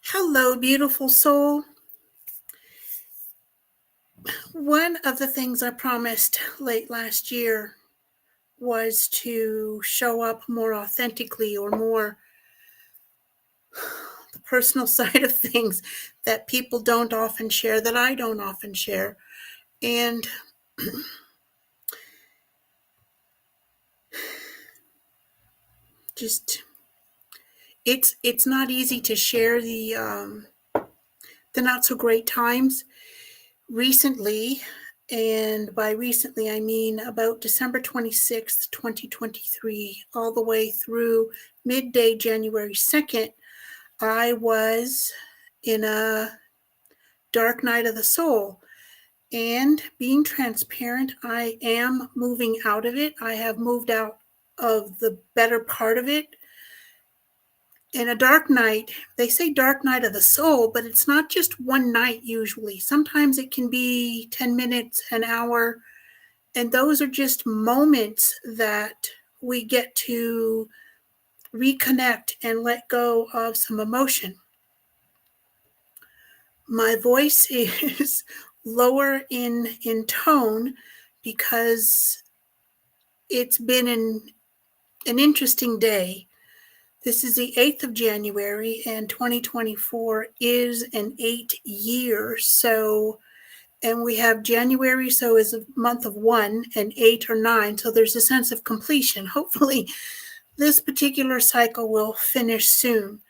Hello, beautiful soul. One of the things I promised late last year was to show up more authentically or more the personal side of things that people don't often share, that I don't often share. And just it's not easy to share the not so great times recently. And by recently, I mean about December 26th, 2023, all the way through midday January 2nd, I was in a dark night of the soul. And being transparent, I am moving out of it. I have moved out of the better part of it. In a dark night, they say dark night of the soul, but it's not just one night usually. Sometimes it can be 10 minutes, an hour, and those are just moments that we get to reconnect and let go of some emotion. My voice is lower in tone because it's been an interesting day. This is the 8th of January, and 2024 is an 8 year. So, and we have January, so is a month of 1, and 8 or 9. So there's a sense of completion. Hopefully, this particular cycle will finish soon.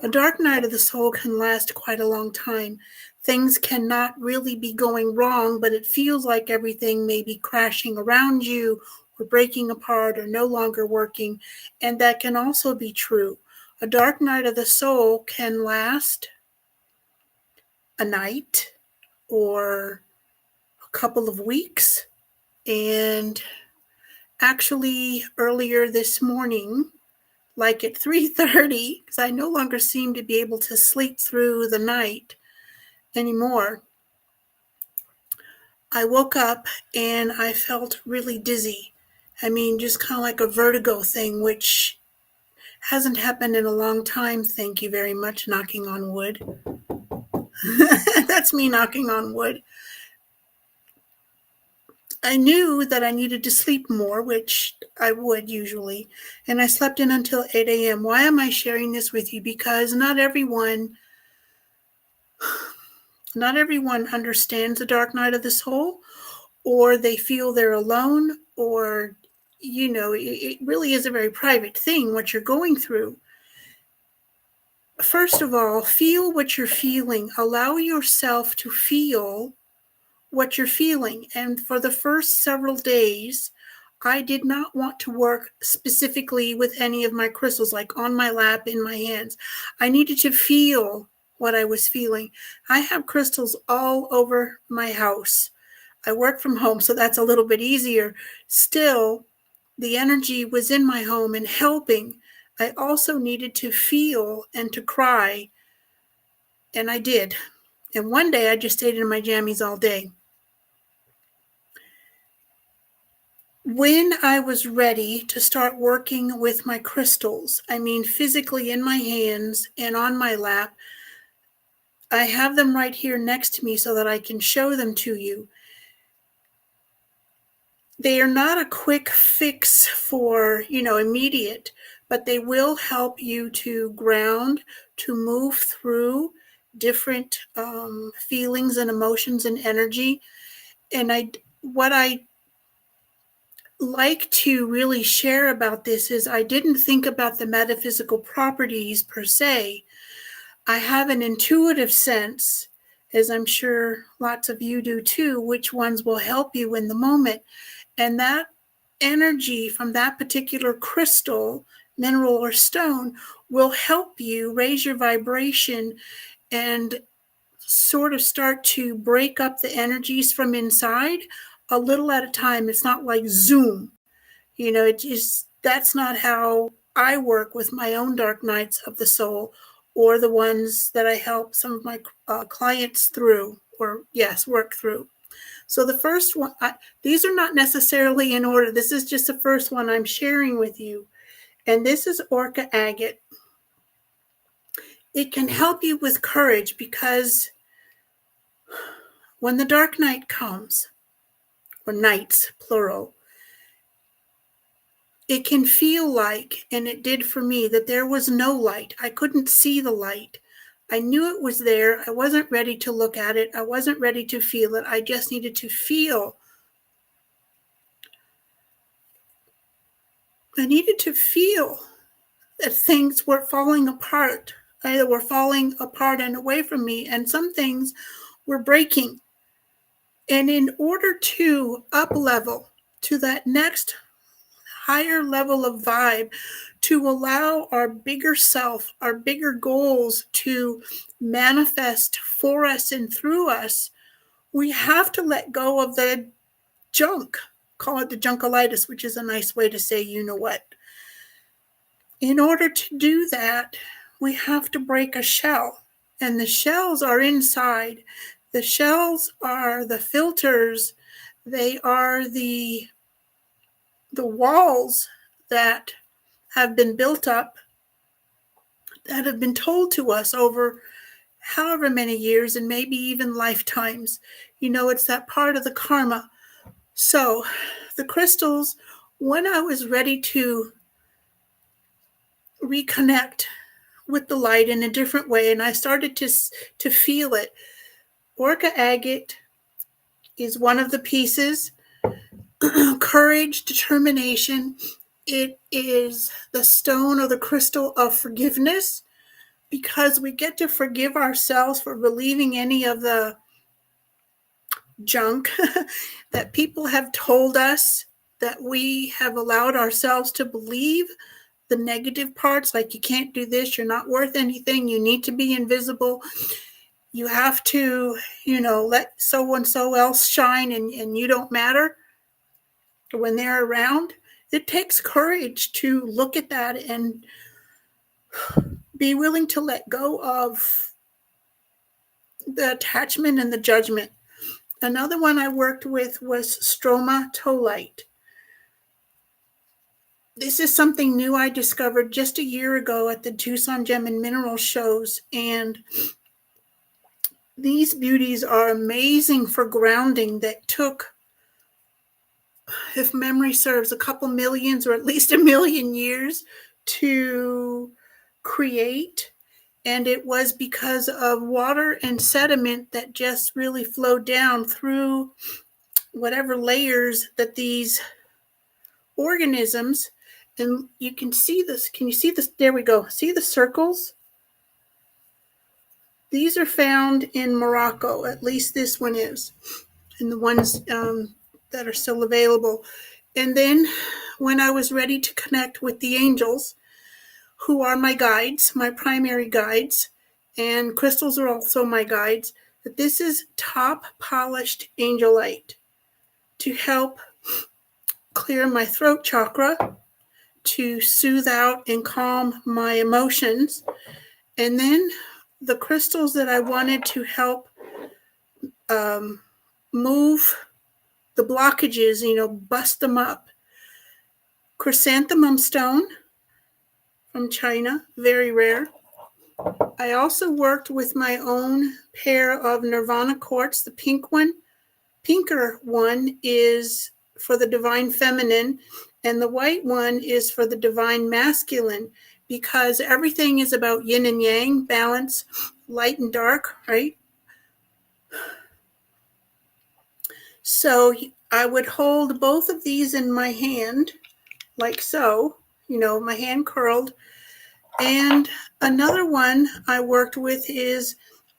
A dark night of the soul can last quite a long time. Things cannot really be going wrong, but it feels like everything may be crashing around you or breaking apart or no longer working, and that can also be true. A dark night of the soul can last a night or a couple of weeks. And actually, earlier this morning, like at 3:30, because I no longer seem to be able to sleep through the night anymore, I woke up and I felt really dizzy. I mean, just kind of like a vertigo thing, which hasn't happened in a long time. Thank you very much, knocking on wood. That's me knocking on wood. I knew that I needed to sleep more, which I would usually, and I slept in until 8 a.m. Why am I sharing this with you? Because not everyone understands the dark night of the soul, or they feel they're alone, or, it really is a very private thing what you're going through. First of all, feel what you're feeling. Allow yourself to feel what you're feeling. And for the first several days, I did not want to work specifically with any of my crystals, like on my lap, in my hands. I needed to feel what I was feeling. I have crystals all over my house. I work from home, so that's a little bit easier. Still, the energy was in my home and helping. I also needed to feel and to cry, and I did. And one day I just stayed in my jammies all day. When I was ready to start working with my crystals, I mean physically in my hands and on my lap, I have them right here next to me so that I can show them to you. They are not a quick fix for, immediate, but they will help you to ground, to move through different feelings and emotions and energy. And what I like to really share about this is I didn't think about the metaphysical properties per se. I have an intuitive sense, as I'm sure lots of you do too, which ones will help you in the moment. And that energy from that particular crystal, mineral, or stone will help you raise your vibration and sort of start to break up the energies from inside a little at a time. It's not like Zoom. That's not how I work with my own dark nights of the soul, or the ones that I help some of my clients through, work through. So the first one, these are not necessarily in order. This is just the first one I'm sharing with you. And this is Orca Agate. It can help you with courage, because when the dark night comes, or nights, plural, it can feel like, and it did for me, that there was no light. I couldn't see the light. I knew it was there. I wasn't ready to look at it. I wasn't ready to feel it. I just needed to feel. I needed to feel that things were falling apart. They were falling apart and away from me, and some things were breaking. And in order to up level to that next higher level of vibe, to allow our bigger self, our bigger goals to manifest for us and through us, we have to let go of the junk. Call it the junkolitis, which is a nice way to say you know what. In order to do that, we have to break a shell, and the shells are inside. The shells are the filters. They are the walls that have been built up, that have been told to us over however many years and maybe even lifetimes. It's that part of the karma. So the crystals, when I was ready to reconnect with the light in a different way, and I started to feel it, Orca Agate is one of the pieces. Courage, determination. It is the stone or the crystal of forgiveness, because we get to forgive ourselves for believing any of the junk that people have told us, that we have allowed ourselves to believe, the negative parts, like you can't do this, you're not worth anything, you need to be invisible, you have to, let so-and-so else shine, and you don't matter when they're around. It takes courage to look at that and be willing to let go of the attachment and the judgment. Another one I worked with was Stromatolite. This is something new I discovered just a year ago at the Tucson Gem and Mineral shows, and these beauties are amazing for grounding. That took, if memory serves, a couple millions or at least 1 million years to create. And it was because of water and sediment that just really flowed down through whatever layers that these organisms, and you can see this. Can you see this? There we go. See the circles? These are found in Morocco. At least this one is. And the ones that are still available. And then when I was ready to connect with the angels, who are my guides, my primary guides, and crystals are also my guides, that this is top polished angelite to help clear my throat chakra, to soothe out and calm my emotions. And then the crystals that I wanted to help move the blockages, bust them up. Chrysanthemum Stone from China, very rare. I also worked with my own pair of Nirvana Quartz. The pinker one is for the divine feminine, and the white one is for the divine masculine, because everything is about yin and yang, balance, light and dark, right? So I would hold both of these in my hand, like so, my hand curled. And another one I worked with is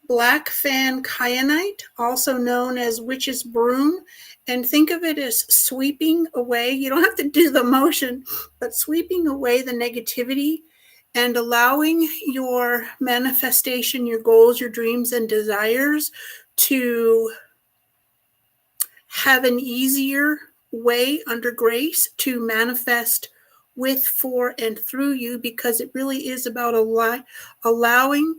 black Fan Kyanite, also known as witch's broom. And think of it as sweeping away. You don't have to do the motion, but sweeping away the negativity and allowing your manifestation, your goals, your dreams, and desires to have an easier way under grace to manifest with, for, and through you, because it really is about allowing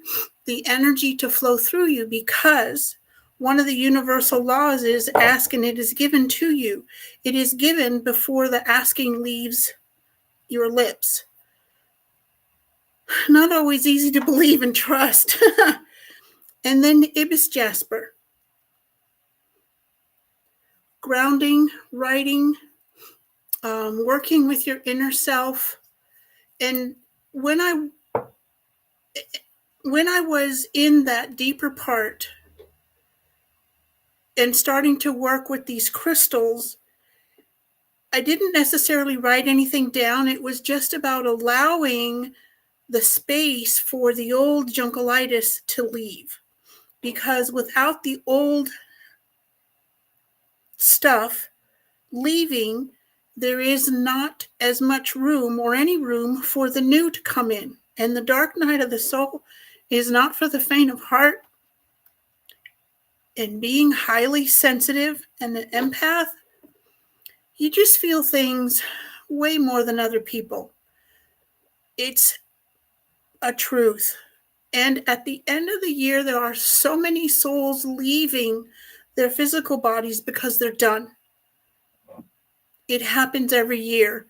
the energy to flow through you, because one of the universal laws is ask and it is given to you. It is given before the asking leaves your lips. not always easy to believe and trust. And then Ibis Jasper. Grounding, writing, working with your inner self. And when I was in that deeper part and starting to work with these crystals, I didn't necessarily write anything down. It was just about allowing the space for the old junkalitis to leave. Because without the old stuff leaving, there is not as much room or any room for the new to come in. And the dark night of the soul is not for the faint of heart. And being highly sensitive and an empath, you just feel things way more than other people. It's a truth. And at the end of the year, there are so many souls leaving their physical bodies because they're done. It happens every year,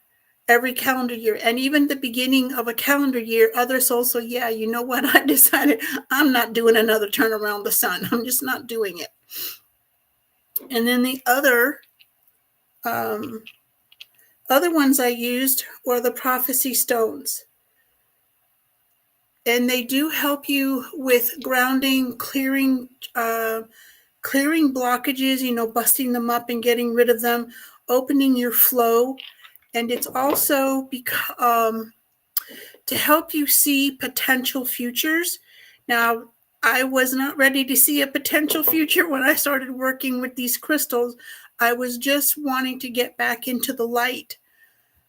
every calendar year. And even the beginning of a calendar year, other souls say, yeah, you know what? I decided I'm not doing another turn around the sun. I'm just not doing it. And then the other ones I used were the prophecy stones. And they do help you with grounding, clearing blockages, busting them up and getting rid of them, opening your flow. And it's also to help you see potential futures. Now, I was not ready to see a potential future when I started working with these crystals. I was just wanting to get back into the light.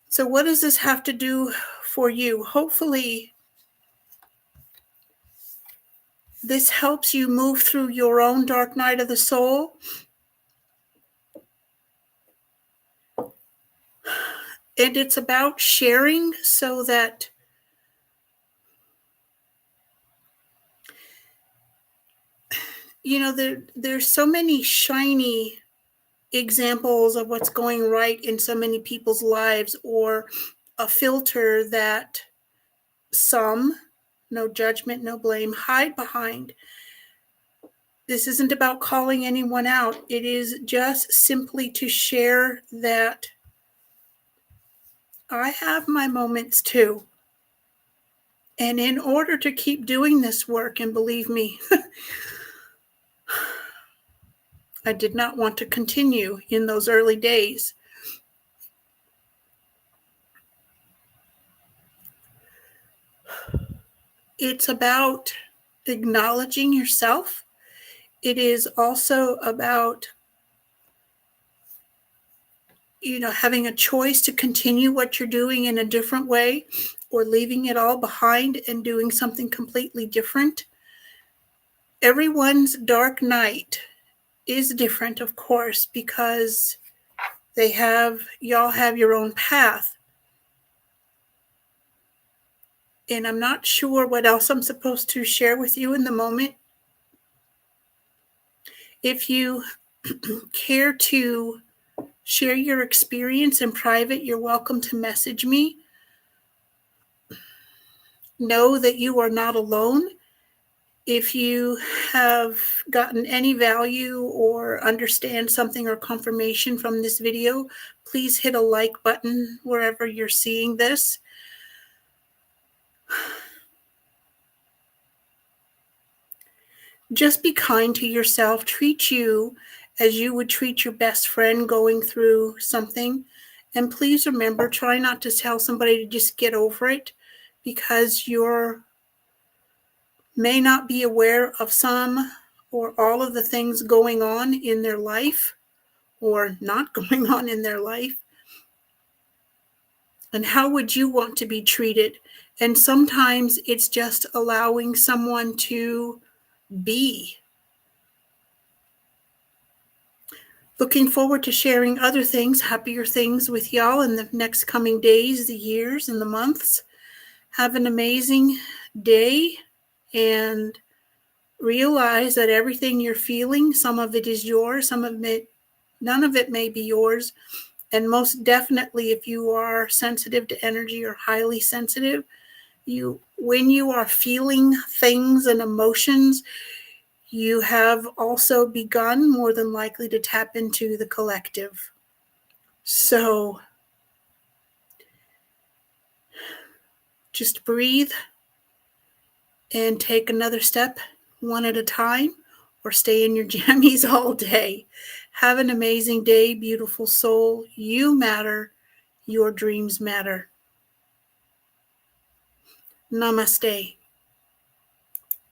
So what does this have to do for you? Hopefully, this helps you move through your own dark night of the soul. And it's about sharing so that there's so many shiny examples of what's going right in so many people's lives, or a filter that some, no judgment, no blame, hide behind. This isn't about calling anyone out. It is just simply to share that I have my moments too. And in order to keep doing this work, and believe me, I did not want to continue in those early days. It's about acknowledging yourself. It is also about, having a choice to continue what you're doing in a different way, or leaving it all behind and doing something completely different. Everyone's dark night is different, of course, because y'all have your own path. And I'm not sure what else I'm supposed to share with you in the moment. If you care to share your experience in private, you're welcome to message me. Know that you are not alone. If you have gotten any value or understand something or confirmation from this video, please hit a like button wherever you're seeing this. Just be kind to yourself. Treat you as you would treat your best friend going through something. And please remember, try not to tell somebody to just get over it, because you may not be aware of some or all of the things going on in their life or not going on in their life. And how would you want to be treated? And sometimes it's just allowing someone to be. Looking forward to sharing other things, happier things with y'all in the next coming days, the years, and the months. Have an amazing day, and realize that everything you're feeling, some of it is yours, none of it may be yours. And most definitely, if you are sensitive to energy or highly sensitive, when you are feeling things and emotions, you have also begun more than likely to tap into the collective. So just breathe and take another step one at a time, or stay in your jammies all day. Have an amazing day, beautiful soul. You matter. Your dreams matter. Namaste.